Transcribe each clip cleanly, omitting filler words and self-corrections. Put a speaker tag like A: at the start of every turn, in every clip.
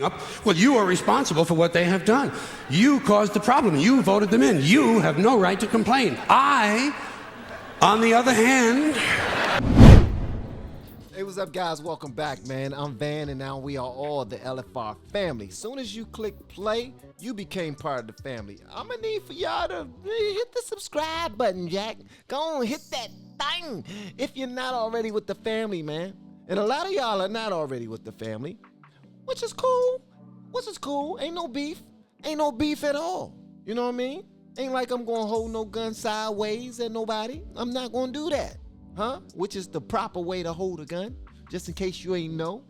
A: up. Well, you are responsible for what they have done. You caused the problem. You voted them in. You have no right to complain. I, on the other hand...
B: Hey, what's up, guys? Welcome back, man. I'm Van, and now we are all the LFR family. Soon as you click play, you became part of the family. I'm gonna need for y'all to hit the subscribe button, Jack. Go on, hit that thing if you're not already with the family, man. And a lot of y'all are not already with the family, which is cool. Which is cool. Ain't no beef. Ain't no beef at all. You know what I mean? Ain't like I'm gonna hold no gun sideways at nobody. I'm not gonna do that. Huh? Which is the proper way to hold a gun, just in case you ain't know.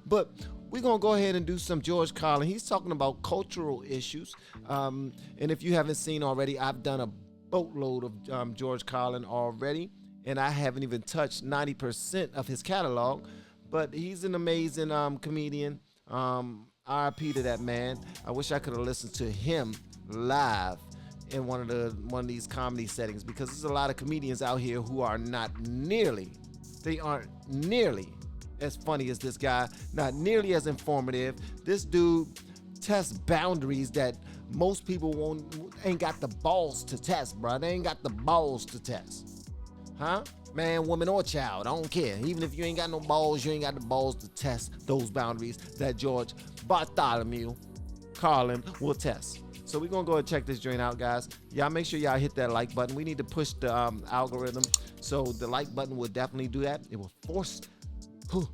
B: But we're gonna go ahead and do some George Carlin. He's talking about cultural issues. And if you haven't seen already, I've done a boatload of George Carlin already, and I haven't even touched 90% of his catalog. But he's an amazing comedian. RIP to that man. I wish I could have listened to him live in one of these comedy settings, because there's a lot of comedians out here who are they aren't nearly as funny as this guy, not nearly as informative. This dude tests boundaries that most people ain't got the balls to test, bro. They ain't got the balls to test. Huh? Man, woman, or child, I don't care. Even if you ain't got no balls, you ain't got the balls to test those boundaries that George Bartholomew Carlin will test. So we're going to go and check this joint out, guys. Y'all make sure y'all hit that like button. We need to push the algorithm. So the like button will definitely do that. It will force, it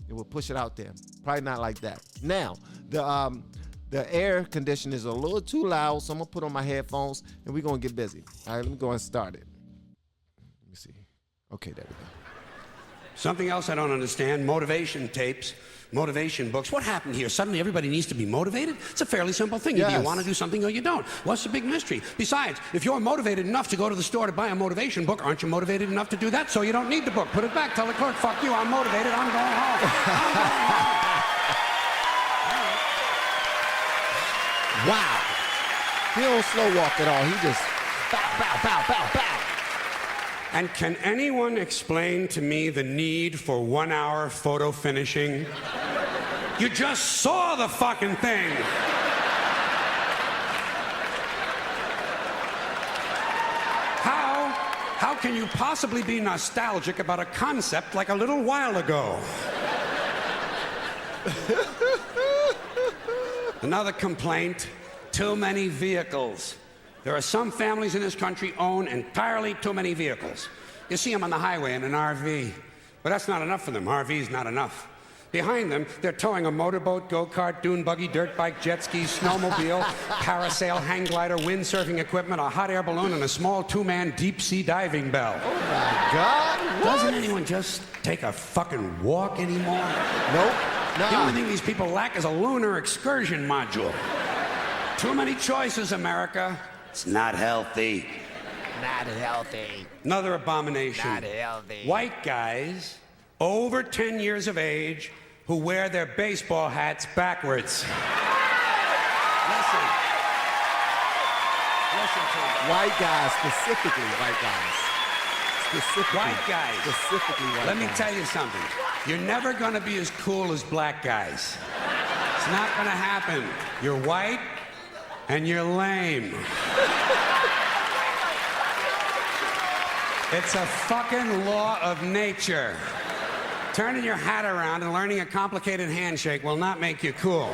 B: will push it out there. Probably not like that. Now, the air conditioner is a little too loud, so I'm going to put on my headphones, and we're going to get busy. All right, let me go and start it. Let me see. Okay, there we go.
A: Something else I don't understand, motivation tapes, motivation books. What happened here? Suddenly everybody needs to be motivated? It's a fairly simple thing. Either you want to do something or you don't. What's the big mystery? Besides, if you're motivated enough to go to the store to buy a motivation book, aren't you motivated enough to do that? So you don't need the book. Put it back. Tell the clerk, fuck you, I'm motivated, I'm going home. I'm going home.
B: Wow. He don't slow walk at all. He just bow, bow, bow, bow, bow.
A: And can anyone explain to me the need for 1 hour photo finishing? You just saw the fucking thing. How can you possibly be nostalgic about a concept like a little while ago? Another complaint, too many vehicles. There are some families in this country own entirely too many vehicles. You see them on the highway in an RV, but that's not enough for them. RV's not enough. Behind them, they're towing a motorboat, go-kart, dune buggy, dirt bike, jet ski, snowmobile, parasail, hang glider, windsurfing equipment, a hot air balloon, and a small two-man deep-sea diving bell.
B: Oh my God, what?
A: Doesn't anyone just take a fucking walk anymore?
B: Nope. Nah.
A: The only thing these people lack is a lunar excursion module. Too many choices, America. It's not healthy.
B: Not healthy.
A: Another abomination.
B: Not healthy.
A: White guys over 10 years of age who wear their baseball hats backwards. Listen to me.
B: White guys, specifically white guys.
A: White guys.
B: Specifically white guys.
A: Let me tell you something. You're never going to be as cool as black guys. It's not going to happen. You're white and you're lame. It's a fucking law of nature. Turning your hat around and learning a complicated handshake will not make you cool.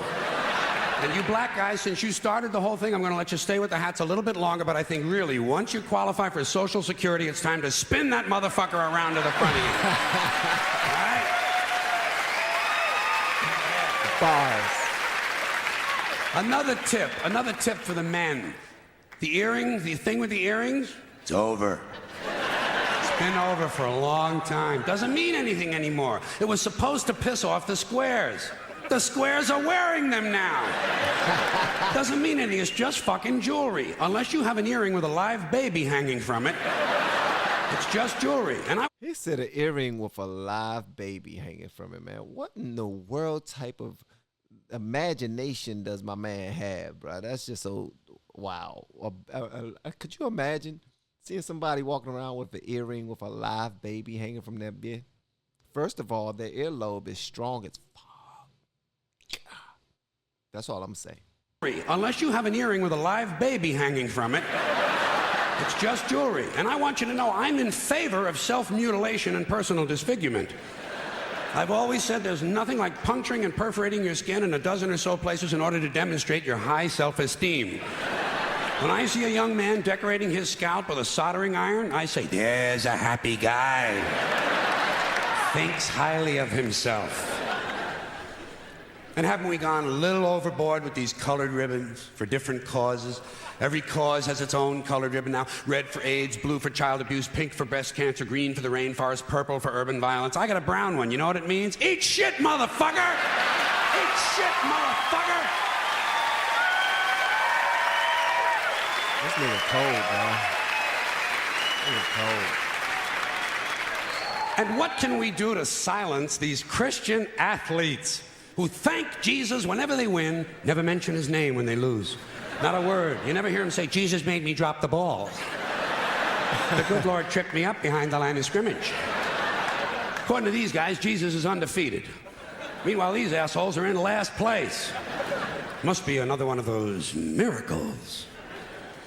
A: And you black guys, since you started the whole thing, I'm going to let you stay with the hats a little bit longer, but I think really, once you qualify for Social Security, it's time to spin that motherfucker around to the front of you. All right?
B: Bars.
A: Another tip for the men. The earrings, the thing with the earrings, it's over. It's been over for a long time. Doesn't mean anything anymore. It was supposed to piss off the squares. The squares are wearing them now. Doesn't mean anything. It's just fucking jewelry. Unless you have an earring with a live baby hanging from it, it's just jewelry. And
B: He said an earring with a live baby hanging from it, man. What in the world type of imagination does my man have, bro? That's just so wow. Could you imagine seeing somebody walking around with an earring with a live baby hanging from their bed? First of all, their earlobe is strong as fuck. That's all I'm saying.
A: Unless you have an earring with a live baby hanging from it, it's just jewelry. And I want you to know I'm in favor of self-mutilation and personal disfigurement. I've always said there's nothing like puncturing and perforating your skin in a dozen or so places in order to demonstrate your high self-esteem. When I see a young man decorating his scalp with a soldering iron, I say, there's a happy guy. Thinks highly of himself. And haven't we gone a little overboard with these colored ribbons for different causes? Every cause has its own colored ribbon now. Red for AIDS, blue for child abuse, pink for breast cancer, green for the rainforest, purple for urban violence. I got a brown one. You know what it means? Eat shit, motherfucker! Eat shit, motherfucker!
B: This nigga cold, bro. Nigga cold.
A: And what can we do to silence these Christian athletes who thank Jesus whenever they win, never mention his name when they lose? Not a word. You never hear him say, Jesus made me drop the ball. The good Lord tripped me up behind the line of scrimmage. According to these guys, Jesus is undefeated. Meanwhile, these assholes are in last place. Must be another one of those miracles.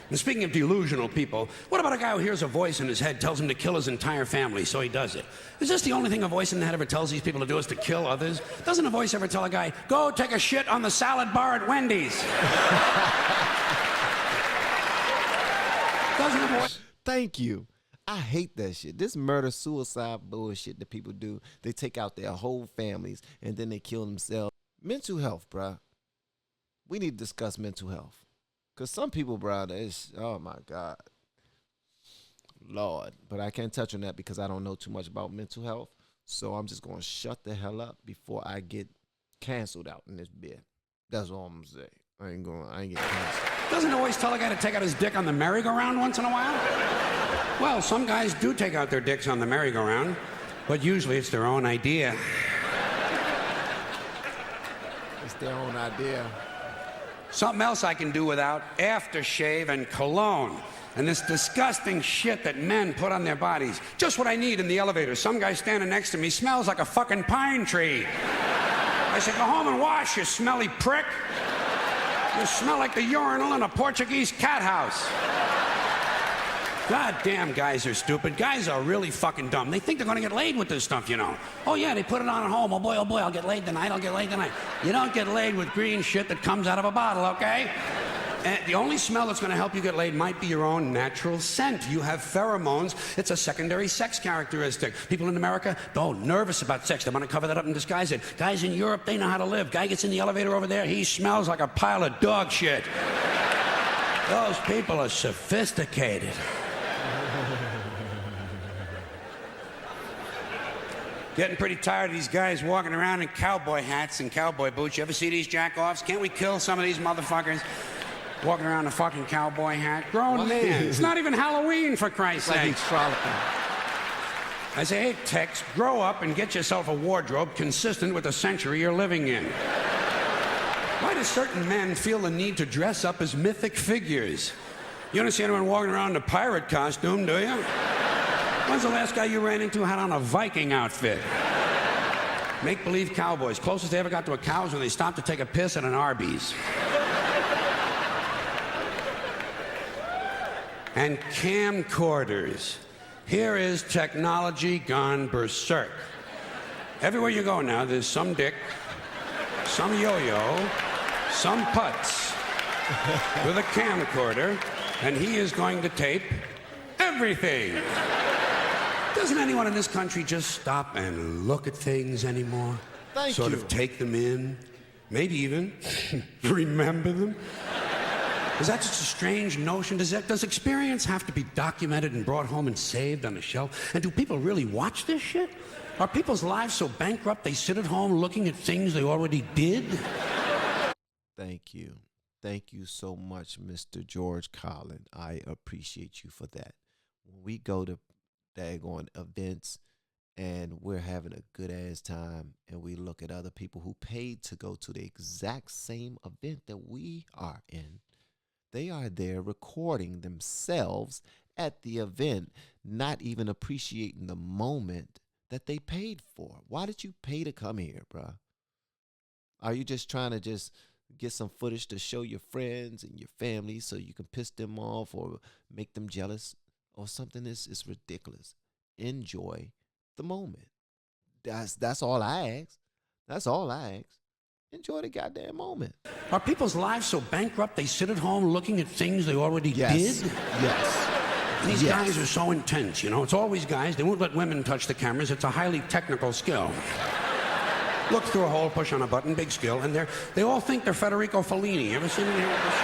A: And speaking of delusional people, what about a guy who hears a voice in his head tells him to kill his entire family, so he does it? Is this the only thing a voice in the head ever tells these people to do is to kill others? Doesn't a voice ever tell a guy, go take a shit on the salad bar at Wendy's? Doesn't a voice?
B: Thank you. I hate that shit. This murder-suicide bullshit that people do. They take out their whole families and then they kill themselves. Mental health, bruh. We need to discuss mental health. Because some people, bruh, it's, oh my God. Lord. But I can't touch on that because I don't know too much about mental health. So I'm just going to shut the hell up before I get canceled out in this bit. That's all I'm going to say. I ain't getting canceled.
A: Doesn't it always tell a guy to take out his dick on the merry-go-round once in a while? Well, some guys do take out their dicks on the merry-go-round, but usually it's their own idea.
B: It's their own idea.
A: Something else I can do without: aftershave and cologne. And this disgusting shit that men put on their bodies. Just what I need in the elevator. Some guy standing next to me smells like a fucking pine tree. I said, go home and wash, you smelly prick. You smell like the urinal in a Portuguese cat house. God damn, guys are stupid. Guys are really fucking dumb. They think they're gonna get laid with this stuff, you know. Oh yeah, they put it on at home. Oh boy, I'll get laid tonight, I'll get laid tonight. You don't get laid with green shit that comes out of a bottle, okay? And the only smell that's gonna help you get laid might be your own natural scent. You have pheromones. It's a secondary sex characteristic. People in America, nervous about sex. They wanna cover that up and disguise it. Guys in Europe, they know how to live. Guy gets in the elevator over there, he smells like a pile of dog shit. Those people are sophisticated. Getting pretty tired of these guys walking around in cowboy hats and cowboy boots. You ever see these jack-offs? Can't we kill some of these motherfuckers walking around in a fucking cowboy hat? Grown man. It's not even Halloween, for Christ's sake.
B: Like he's frolicking.
A: I say, hey, Tex, grow up and get yourself a wardrobe consistent with the century you're living in. Why do certain men feel the need to dress up as mythic figures? You don't see anyone walking around in a pirate costume, do you? When's the last guy you ran into had on a Viking outfit? Make-believe cowboys. Closest they ever got to a cow is when they stopped to take a piss at an Arby's. And camcorders. Here is technology gone berserk. Everywhere you go now, there's some dick, some yo-yo, some putz with a camcorder, and he is going to tape everything. Doesn't anyone in this country just stop and look at things anymore? Sort of take them in, maybe even remember them? Is that just a strange notion? Does experience have to be documented and brought home and saved on a shelf? And do people really watch this shit? Are people's lives so bankrupt they sit at home looking at things they already did?
B: Thank you. Thank you so much, Mr. George Carlin. I appreciate you for that. When we go to daggone events and we're having a good ass time and we look at other people who paid to go to the exact same event that we are in, they are there recording themselves at the event, not even appreciating the moment that they paid for. Why did you pay to come here, bruh? Are you just trying to just get some footage to show your friends and your family so you can piss them off or make them jealous or something. Is ridiculous. Enjoy the moment. That's all I ask. That's all I ask. Enjoy the goddamn moment.
A: Are people's lives so bankrupt they sit at home looking at things they already did?
B: Yes.
A: And these guys are so intense, you know. It's always guys. They won't let women touch the cameras. It's a highly technical skill. Look through a hole, push on a button, big skill, and they all think they're Federico Fellini. You ever seen him here with this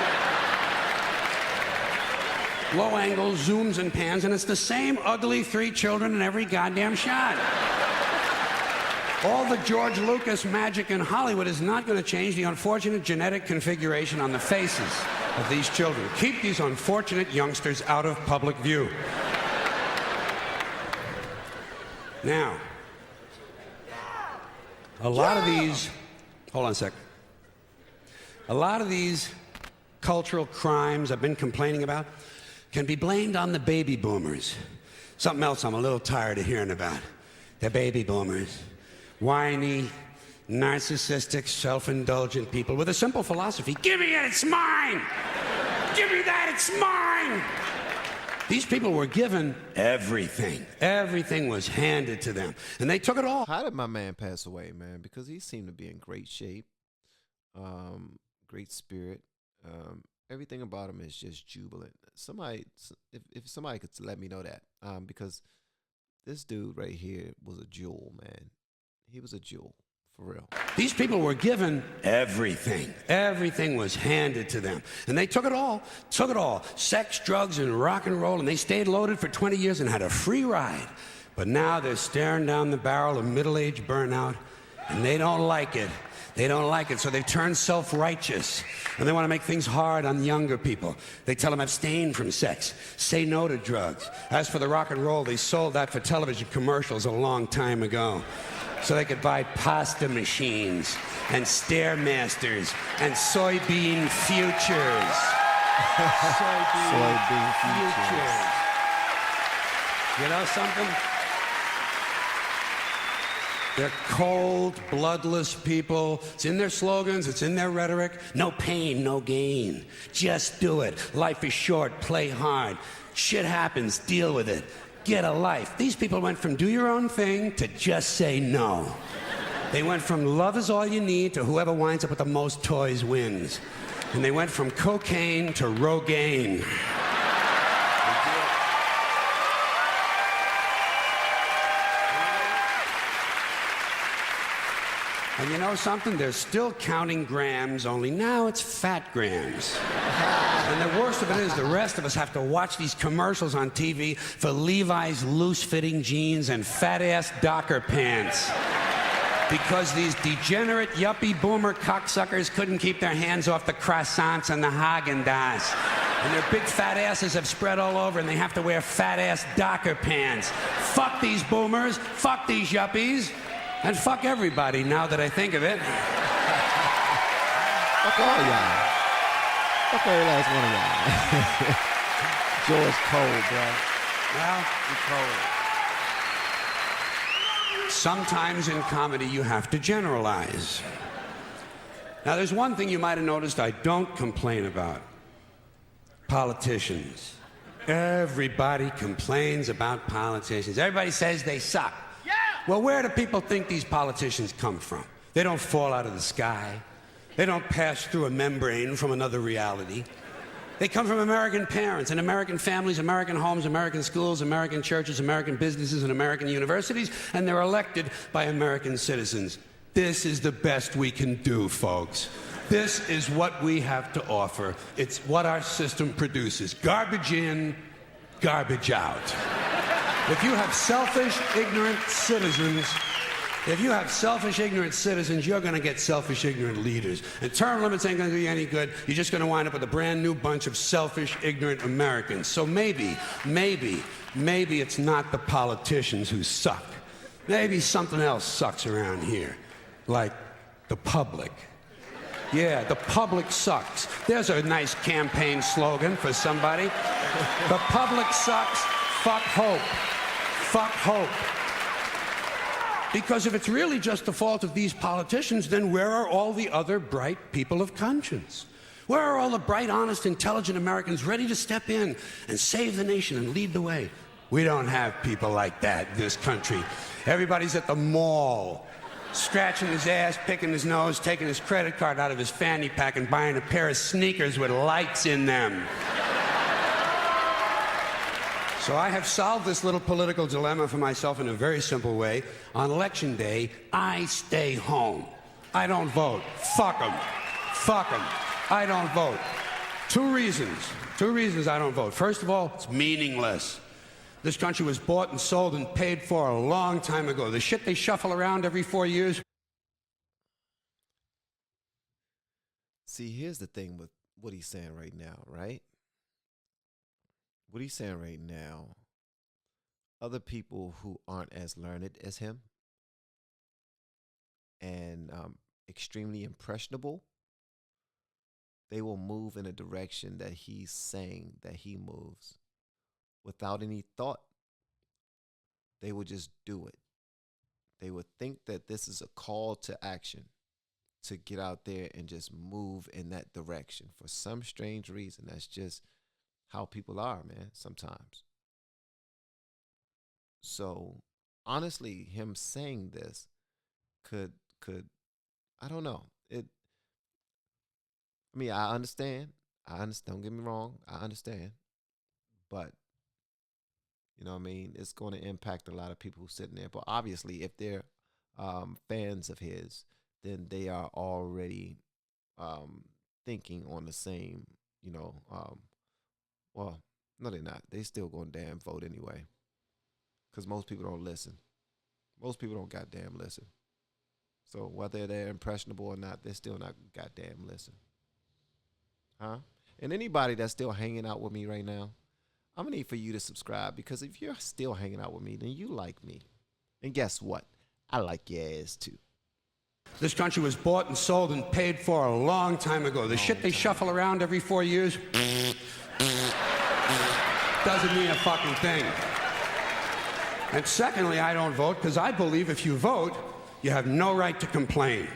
A: shit? Low angles, zooms and pans, and it's the same ugly 3 children in every goddamn shot. All the George Lucas magic in Hollywood is not going to change the unfortunate genetic configuration on the faces of these children. Keep these unfortunate youngsters out of public view. Now, a lot of these, hold on a sec. A lot of these cultural crimes I've been complaining about can be blamed on the baby boomers. Something else I'm a little tired of hearing about. The baby boomers. Whiny, narcissistic, self-indulgent people with a simple philosophy. Give me it, it's mine! Give me that, it's mine! These people were given everything. Everything was handed to them. And they took it all.
B: How did my man pass away, man? Because he seemed to be in great shape, great spirit. Everything about him is just jubilant. Somebody, if somebody could let me know that, because this dude right here was a jewel, man. He was a jewel, for real.
A: These people were given everything. Everything was handed to them. And they took it all. Took it all. Sex, drugs, and rock and roll. And they stayed loaded for 20 years and had a free ride. But now they're staring down the barrel of middle-age burnout, and they don't like it. They don't like it, so they've turned self-righteous. And they want to make things hard on younger people. They tell them abstain from sex, say no to drugs. As for the rock and roll, they sold that for television commercials a long time ago. So they could buy pasta machines and Stairmasters and soybean futures. soybean futures. You know something? They're cold, bloodless people. It's in their slogans, it's in their rhetoric. No pain, no gain. Just do it. Life is short, play hard. Shit happens, deal with it. Get a life. These people went from do your own thing to just say no. They went from love is all you need to whoever winds up with the most toys wins. And they went from cocaine to Rogaine. And you know something? They're still counting grams, only now it's fat grams. And the worst of it is the rest of us have to watch these commercials on TV for Levi's loose-fitting jeans and fat-ass Docker pants. Because these degenerate, yuppie, boomer cocksuckers couldn't keep their hands off the croissants and the Haagen-Dazs. And their big fat asses have spread all over, and they have to wear fat-ass Docker pants. Fuck these boomers, fuck these yuppies, and fuck everybody, now that I think of it.
B: Fuck all y'all. Fuck every last one of y'all. George cold, bro.
A: Well,
B: He's cold.
A: sometimes in comedy you have to generalize. Now, there's one thing you might have noticed I don't complain about. Politicians. Everybody complains about politicians. Everybody says they suck. Yeah! Well, where do people think these politicians come from? They don't fall out of the sky. They don't pass through a membrane from another reality. They come from American parents and American families, American homes, American schools, American churches, American businesses, and American universities, and they're elected by American citizens. This is the best we can do, folks. This is what we have to offer. It's what our system produces. Garbage in, garbage out. If you have selfish, ignorant citizens, you're going to get selfish, ignorant leaders. And term limits ain't going to do you any good. You're just going to wind up with a brand new bunch of selfish, ignorant Americans. So maybe it's not the politicians who suck. Maybe something else sucks around here, like the public. Yeah, the public sucks. There's a nice campaign slogan for somebody. The public sucks. Fuck hope. Fuck hope. Because if it's really just the fault of these politicians, then where are all the other bright people of conscience? Where are all the bright, honest, intelligent Americans ready to step in and save the nation and lead the way? We don't have people like that in this country. Everybody's at the mall, scratching his ass, picking his nose, taking his credit card out of his fanny pack and buying a pair of sneakers with lights in them. So I have solved this little political dilemma for myself in a very simple way. On election day, I stay home. I don't vote. Fuck them. Fuck them. I don't vote. Two reasons I don't vote. First of all, it's meaningless. This country was bought and sold and paid for a long time ago. The shit they shuffle around every 4 years.
B: See, here's the thing with what he's saying right now, right? What he's saying right now, other people who aren't as learned as him and extremely impressionable, they will move in a direction that he's saying that he moves without any thought. They would just do it. They would think that this is a call to action to get out there and just move in that direction. For some strange reason, that's just how people are, man, sometimes. So honestly, him saying this could I don't know. I understand. Don't get me wrong. I understand. But you know what I mean? It's going to impact a lot of people who's sitting there. But obviously, if they're fans of his, then they are already thinking on the same, well, no, they're not. They still going to damn vote anyway. Because most people don't listen. Most people don't goddamn listen. So whether they're impressionable or not, they're still not goddamn listen. Huh? And anybody that's still hanging out with me right now, I'm going to need for you to subscribe, because if you're still hanging out with me, then you like me. And guess what? I like your ass too.
A: This country was bought and sold and paid for a long time ago. The shit they shuffle around every 4 years doesn't mean a fucking thing. And secondly, I don't vote because I believe if you vote, you have no right to complain.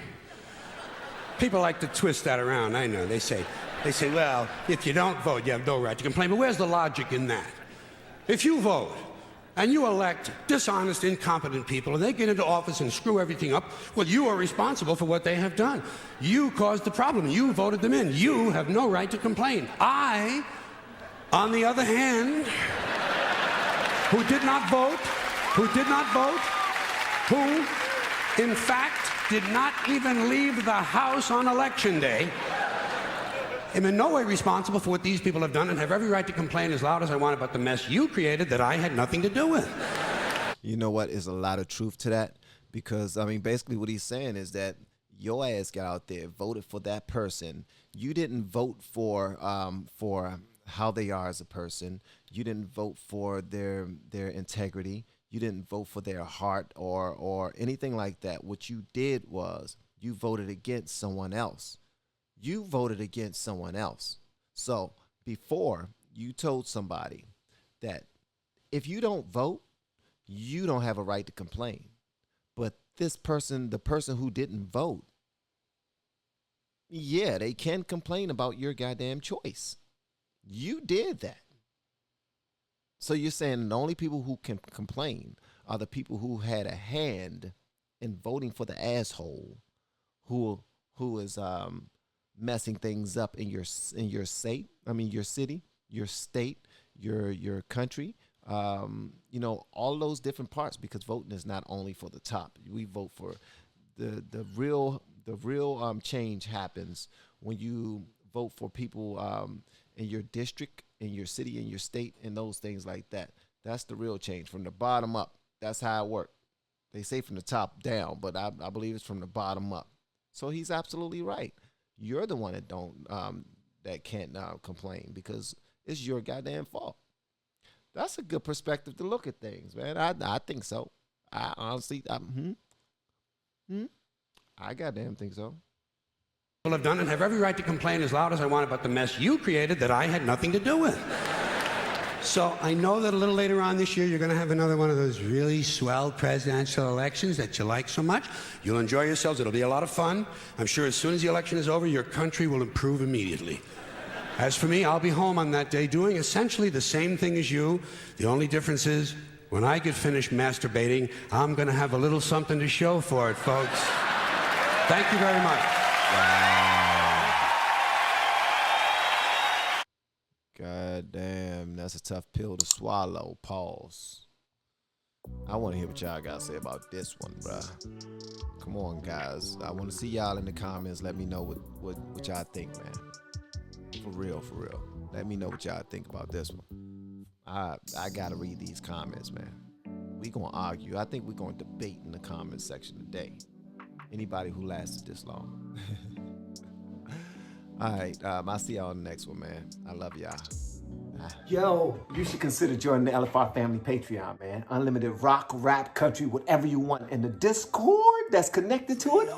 A: People like to twist that around, I know. They say, well, if you don't vote, you have no right to complain. But where's the logic in that? If you vote and you elect dishonest, incompetent people and they get into office and screw everything up, well, you are responsible for what they have done. You caused the problem. You voted them in. You have no right to complain. I, on the other hand, who did not vote, who in fact did not even leave the house on election day, am in no way responsible for what these people have done and have every right to complain as loud as I want about the mess you created that I had nothing to do with.
B: You know what? There's a lot of truth to that, because, basically what he's saying is that your ass got out there, voted for that person. You didn't vote for how they are as a person. You didn't vote for their integrity. You didn't vote for their heart or anything like that. What you did was you voted against someone else. You voted against someone else. So before, you told somebody that if you don't vote, you don't have a right to complain. But this person, the person who didn't vote, yeah, they can complain about your goddamn choice. You did that. So you're saying the only people who can complain are the people who had a hand in voting for the asshole who is messing things up in your state, your city, your state, your country, all those different parts, because voting is not only for the top. We vote for the real change happens when you vote for people in your district, in your city, in your state, and those things like that. That's the real change from the bottom up. That's how it works. They say from the top down, but I believe it's from the bottom up. So he's absolutely right. You're the one that can't complain, because it's your goddamn fault. That's a good perspective to look at things, man. I think so. I honestly, I goddamn think so.
A: Have done and have every right to complain as loud as I want about the mess you created that I had nothing to do with. So I know that a little later on this year, you're going to have another one of those really swell presidential elections that you like so much. You'll enjoy yourselves. It'll be a lot of fun. I'm sure as soon as the election is over, your country will improve immediately. As for me, I'll be home on that day doing essentially the same thing as you. The only difference is, when I get finished masturbating, I'm going to have a little something to show for it, folks. Thank you very much.
B: God damn, that's a tough pill to swallow. Pause. I want to hear what y'all got to say about this one, bruh. Come on, guys. I want to see y'all in the comments. Let me know what y'all think, man. For real, for real. Let me know what y'all think about this one. I got to read these comments, man. We going to argue. I think we're going to debate in the comment section today. Anybody who lasted this long. All right, I'll see y'all on the next one, man. I love y'all. Yo, you should consider joining the LFR Family Patreon, man. Unlimited rock, rap, country, whatever you want. And the Discord that's connected to it.